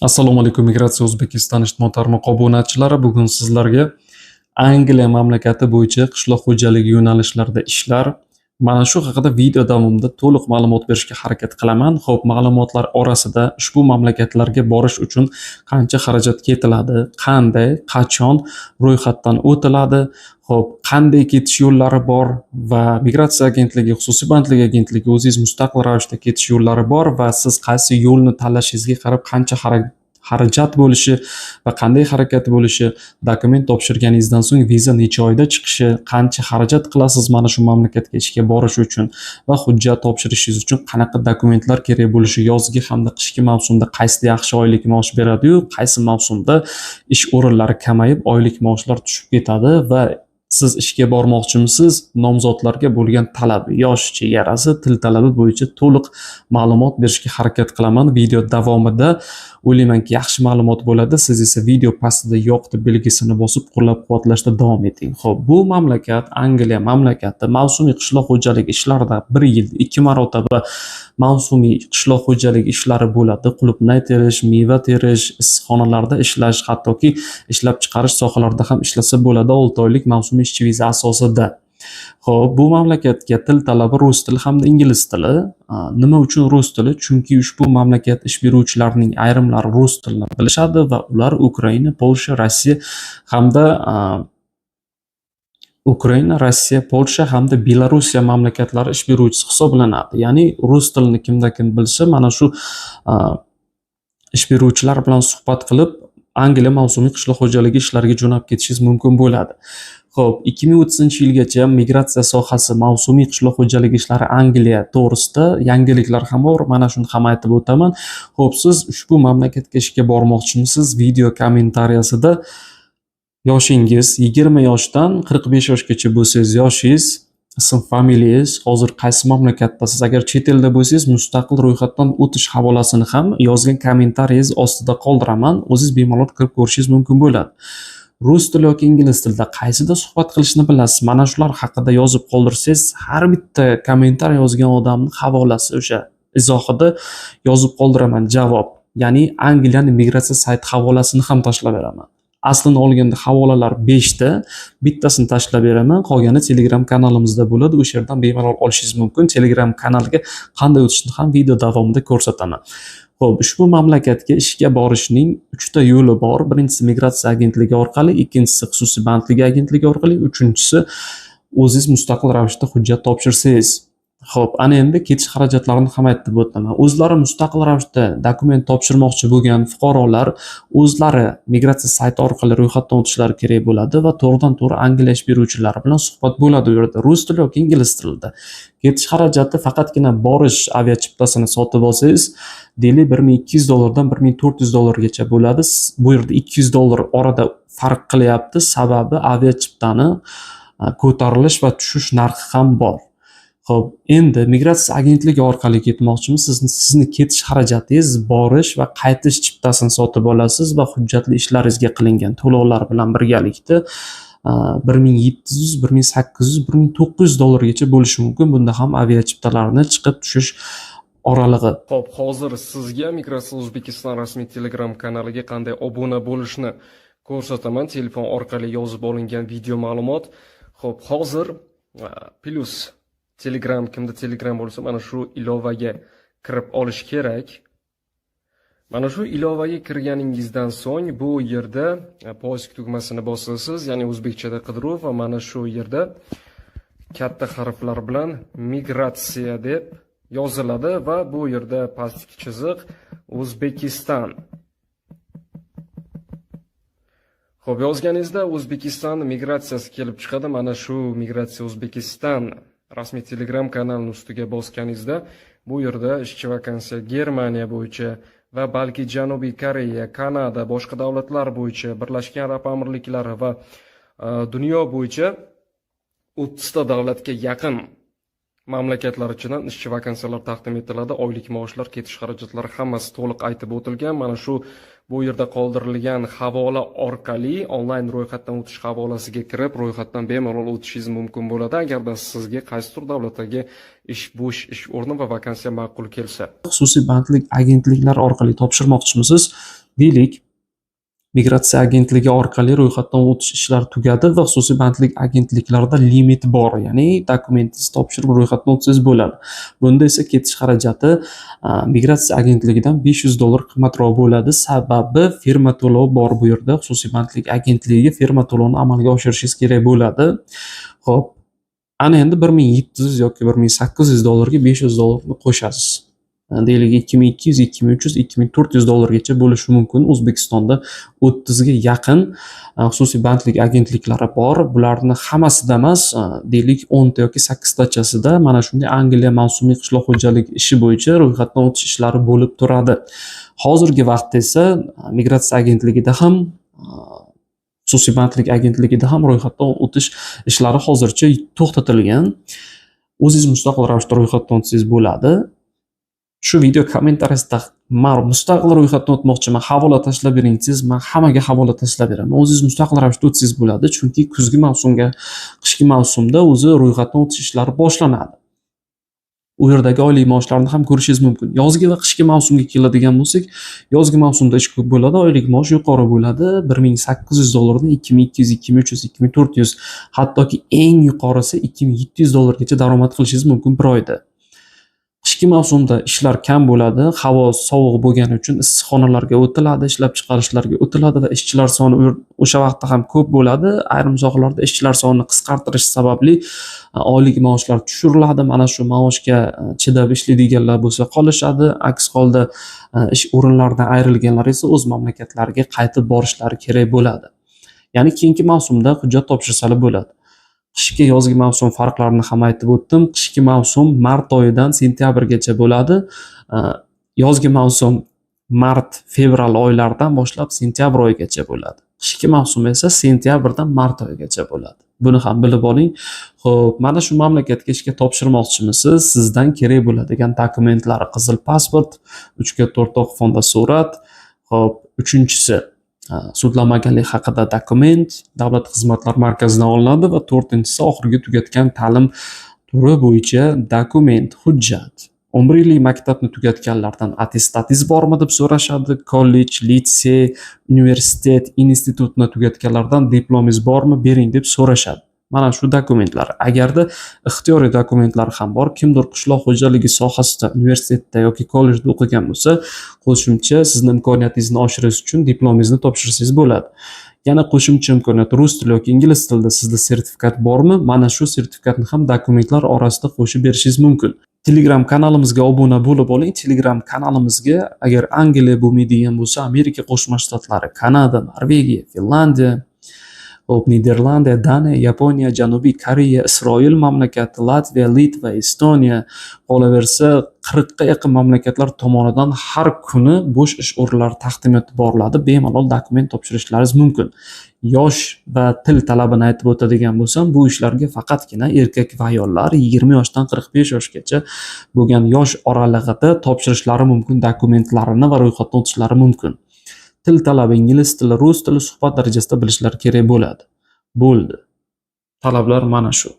Assalomu alaykum, Migratsiya O'zbekiston ijtimoiy tarmoq obunachilari. Bugun sizlarga Angliya mamlakati bo'yicha qishloq xo'jaligi yo'nalishlarida ishlar mana shu haqida video davomida to'liq ma'lumot berishga harakat qilaman. Xo'p, ma'lumotlar orasida ushbu mamlakatlarga borish uchun qancha xarajat ketiladi, qanday, qachon ro'yxatdan o'tiladi, xo'p, qanday ketish yo'llari bor va migratsiya agentligi, xususiy bandlik agentligi o'zingiz mustaqil ravishda ketish yo'llari bor va siz qaysi yo'lni tanlashingizga qarab qancha xarajat bo'lishi va qanday harakat bo'lishi, dokument topshirganingizdan so'ng viza necha oyda chiqishi, qancha xarajat qilasiz mana shu mamlakatga ishga borish uchun va hujjat topshirishingiz uchun qanaqa dokumentlar kerak bo'lishi, yozgi hamda qishki mavsumda qaysi yaxshi oylik maosh beradi-yu, qaysi mavsumda ish o'rinlari kamayib oylik maoshlar tushib ketadi va siz ishga bormoqchimisiz, nomzodlarga bo'lgan talab, yosh chegarasi, til talabi bo'yicha to'liq ma'lumot berishga harakat qilaman. Video davomida o'ylaymanki yaxshi ma'lumot bo'ladi. Siz esa video pastida yoqdi belgisini bosib qo'llab-quvvatlashda davom eting. Xo'p, bu mamlakat Angliya mamlakati mavsumiy qishloq xo'jaligi ishlarida 1 yilda 2 marotaba mavsumiy qishloq xo'jaligi ishlari bo'ladi. Qulupnay terish, meva terish, issiqxonalarda ishlash, hattoki ishlab chiqarish sohalarida ham ishlasa bo'ladi 6 oylik mavsumiy ishchi viza asosida. Xo'p, bu mamlakatga til talabi rus tili hamda ingliz tili. Nima uchun rus tili? Chunki ushbu mamlakat ish beruvchilarining ayrimlari rus tilini bilishadi va ular Ukraina, Polsha, Polsha hamda Belorussiya mamlakatlari ish beruvchisi hisoblanadi. Ya'ni rus tilini kim bilsa, mana shu ish beruvchilar bilan suhbat qilib, Angliya mavsumiy qishloq xo'jaligi ishlariga jo'nab ketishingiz mumkin bo'ladi. Xo'p, 2030-yilgacha migratsiya sohasi mavsumiy qishloq xo'jaligi ishlari Angliya to'g'risida yangiliklar ham bor. Mana shuni ham aytib o'taman. Xo'p, siz ushbu mamlakatga ishga bormoqchimisiz? Video kommentariyasida yoshingiz 20 yoshdan 45 yoshgacha bo'lsangiz, yoshingiz, ism familiyangiz, hozir qaysi mamlakatdasiz? Agar chet elda bo'lsangiz, mustaqil ro'yxatdan o'tish havolasini ham yozgan kommentariyingiz ostida qoldiraman. O'zingiz bemalol kirib ko'rishingiz mumkin bo'ladi. Rus tili yoki ingliz tilida qaysida suhbat qilishni bilasiz? Mana shular haqida yozib qoldirsangiz, har bitta kommentariy yozgan odamning havolasi o'sha izohida yozib qoldiraman javob. Ya'ni Angliyaning migratsiya sayti havolasini ham tashlab beraman. Aslini olganda havolalar 5 ta, bittasini tashlab beraman, qolgani Telegram kanalimizda bo'ladi. O'sha yerdan bemalol olishingiz mumkin. Telegram kanaliga qanday o'tishni ham video davomida ko'rsataman. Xo'p, ushbu mamlakatga ishga borishning 3 ta yo'li bor. Birinchisi migratsiya agentligi orqali, ikkinchisi xususiy bandlik agentligi orqali, uchinchisi o'zingiz mustaqil ravishda hujjat topshirsangiz. Xo'p, ana endi ketish xarajatlarini ham aytib o'taman. O'zlari mustaqil ravishda dokument topshirmoqchi bo'lgan fuqarolar o'zlari migratsiya sayti orqali ro'yxatdan o'tishlari kerak bo'ladi va to'g'ridan-to'g'ri Angliya ish beruvchilari bilan suhbat bo'ladi u yerda rus tili yoki ingliz tilida. Ketish xarajati faqatgina borish aviachiptasini sotib olsangiz, deylik $1200 dan $1400 bo'ladi. Bu yerda $200 orada farq qilyapti. Sababi aviachiptani ko'tarilish va tushish narxi ham bor. Xo'p, endi migratsiya agentligi orqali ketmoqchimisiz? Sizni ketish xarajatingiz borish va qaytish chiptasini sotib olasiz va hujjatli ishlaringizga qilingan to'lovlar bilan birgalikda $1700, $1800, $1900 bo'lishi mumkin. Bunda ham aviachiptalarni chiqib tushish oralig'i. Xo'p, hozir sizga Migratsiya O'zbekiston rasmiy Telegram kanaliga qanday obuna bo'lishni ko'rsataman. Telefon orqali yozib olingan video ma'lumot. Xo'p, hozir plus Telegram, kimda Telegram bo'lsa, mana shu ilovaga kirib olish kerak. Mana shu ilovaga kirganingizdan so'ng bu yerda poisk tugmasini bosasiz, ya'ni o'zbekchada qidiruv va mana shu yerda katta harflar bilan migratsiya deb yoziladi va bu yerda pastki chiziq O'zbekiston. Xo'p, yozganingizda O'zbekiston migratsiyasi kelib chiqadi. Mana shu migratsiya O'zbekiston rasmiy Telegram kanalining ustiga bosganingizda bu yerda ishchi vakansiya Germaniya bo'yicha va balki Janubiy Koreya, Kanada, boshqa davlatlar bo'yicha, Birlashgan Arab Amirliklari va dunyo bo'yicha 30 ta davlatga yaqin mamlakatlar ichidan ishchi vakansiyalar taqdim etiladi. Oylik maoshlar, ketish xarajatlari hammasi to'liq aytib o'tilgan. Mana shu bu yerda qoldirilgan havola orqali onlayn ro'yxatdan o'tish havolasiga kirib, ro'yxatdan bemalol o'tishingiz mumkin bo'ladi. Agarda sizga qaysidir davlatdagi bo'sh ish o'rni va vakansiya ma'qul kelsa. Xususiy bandlik agentliklari orqali topshirmoqchimisiz? Deylik, migratsiya agentligi orqali ro'yxatdan o'tish ishlari tugadi va xususiy bandlik agentliklarida limit bor, ya'ni dokumentingizni topshirib ro'yxatdan o'tsangiz bo'ladi. Bunda esa ketish xarajati migratsiya agentligidan $500 qimmatroq bo'ladi, sababi firma to'lovi bor bu yerda. Xususiy bandlik agentligiga firma to'lovini amalga oshirishingiz kerak bo'ladi. Xo'p, ana endi $1700 yoki $1800 ga $500 qo'shasiz. Deylik $2200, $2300, $2400 bo'lishi mumkin. O'zbekistonda 30 ga yaqin xususiy bandlik agentliklari bor. Bularning hammasida emas, deylik 10 ta yoki 8 tachasida mana shunday Angliya mavsumiy qishloq xo'jaligi ishi bo'yicha ro'yxatdan o'tish ishlari bo'lib turadi. Hozirgi vaqtda esa migratsiya agentligida ham xususiy bandlik agentligida ham ro'yxatdan o'tish ishlari hozircha to'xtatilgan. O'zingiz mustaqil ravishda ro'yxatdan o'tsangiz bo'ladi. Shu video kommentariyasida men mustaqil ro'yxatdan o'tmoqchiman, havola tashlab bering desangiz, men hammaga havola tashlab beraman. O'zingiz mustaqil ravishda o'tsangiz bo'ladi, chunki kuzgi mavsumga, qishki mavsumda o'zi ro'yxatdan o'tish ishlari boshlanadi. U yerdagi oylik maoshlarni ham ko'rishingiz mumkin. Yozgi va qishki mavsumga keladigan bo'lsak, yozgi mavsumda ish ko'p bo'ladi, oylik maosh yuqori bo'ladi. $1800 dan $2200, $2300, $2400, hattoki eng yuqorisi $2700 gacha daromad qilishingiz mumkin bir oyda. Qishki mavsumda ishlar kam bo'ladi, havo sovuq bo'lgani uchun issiqxonalarga o'tiladi, ishlab chiqarishlarga o'tiladi va ishchilar soni o'sha vaqtda ham ko'p bo'ladi. Ayrim sohalarda ishchilar sonini qisqartirish sababli oylik maoshlar tushiriladi. Mana shu maoshga chidab ishlaydiganlar bo'lsa qolishadi, aks holda ish o'rinlaridan ayrilganlar esa o'z mamlakatlariga qaytib borishlari kerak bo'ladi. Ya'ni keyingi mavsumda hujjat topshirsalar bo'ladi. Qishki yozgi mavsum farqlarini ham aytib o'tdim. Qishki mavsum mart oyidan sentyabrgacha bo'ladi. Yozgi mavsum mart-fevral oylaridan boshlab sentyabr oyigacha bo'ladi. Qishki mavsum esa sentyabrdan mart oyigacha bo'ladi. Buni ham bilib oling. Xo'p, mana shu mamlakatga ishga topshirmoqchimisiz? Sizdan kerak bo'ladigan dokumentlari qizil pasport, 3x4 fonda surat. Xo'p, uchinchisi sudlanmaganlik haqida dokument Davlat xizmatlari markazidan olinadi va 4-inchisi oxirgi tugatgan ta'lim turi bo'yicha dokument, hujjat. 11 yillik maktabni tugatganlardan attestatingiz bormi deb so'rashadi. Kollej, litsey, universitet, institutni tugatganlardan diplomingiz bormi, bering deb so'rashadi. Mana shu dokumentlar. Agarda ixtiyoriy dokumentlar ham bor, kimdir qishloq xo'jaligi sohasida universitetda yoki kollejda o'qigan bo'lsa, qo'shimcha sizni imkoniyatingizni oshirish uchun diplomingizni topshirsangiz bo'ladi. Yana qo'shimcha imkoniyat rus tili yoki ingliz tilida sizda sertifikat bormi? Mana shu sertifikatni ham dokumentlar orasida qo'shib berishingiz mumkin. Telegram kanalimizga obuna bo'lib oling. Telegram kanalimizga agar Angliya bo'lmaydigan bo'lsa, Amerika Qo'shma Shtatlari, Kanada, Norvegiya, Finlandiya, Niderlandiya, Daniya, Yaponiya, Janubiy Koreya, Isroil mamlakati, Latviya, Litva, Estoniya, qolaversa 40 ga yaqin mamlakatlar tomonidan har kuni bo'sh ish o'rinlari taqdim etib boriladi. Bemalol dokument topshirishlaringiz mumkin. Yosh va til talabini aytib o'tadigan bo'lsam, bu ishlarga faqatgina erkak va ayollar 20 yoshdan 45 yoshgacha bo'lgan yosh oralig'ida topshirishlari mumkin dokumentlarini va ro'yxatdan o'tishlari mumkin. Til talabi ingliz tili, rus tili suhbat darajasida bilishlari kerak bo'ladi. Bo'ldi. Talablar mana shu.